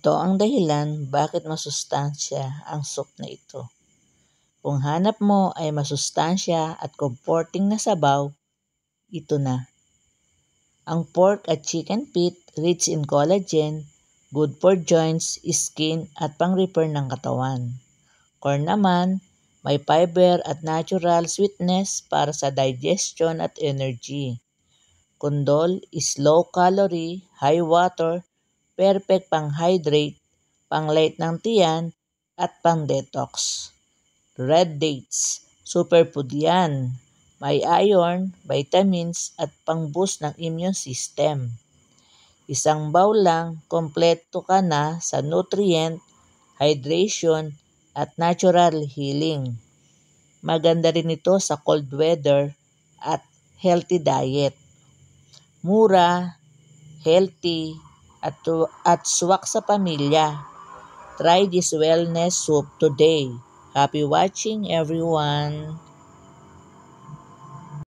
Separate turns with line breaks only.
Ito ang dahilan bakit masustansya ang soup na ito. Kung hanap mo ay masustansya at comforting na sabaw, ito na. Ang pork at chicken feet rich in collagen, good for joints, skin at pang-repair ng katawan. Corn naman, may fiber at natural sweetness para sa digestion at energy. Kundol is low calorie, high water, perfect pang-hydrate, pang-light ng tiyan, at pang-detox. Red dates, superfood yan. May iron, vitamins, at pang-boost ng immune system. Isang bowl lang, kompleto ka na sa nutrient, hydration, at natural healing. Maganda rin ito sa cold weather at healthy diet. Mura, healthy, at swak sa pamilya. Try this wellness soup today. Happy watching, everyone!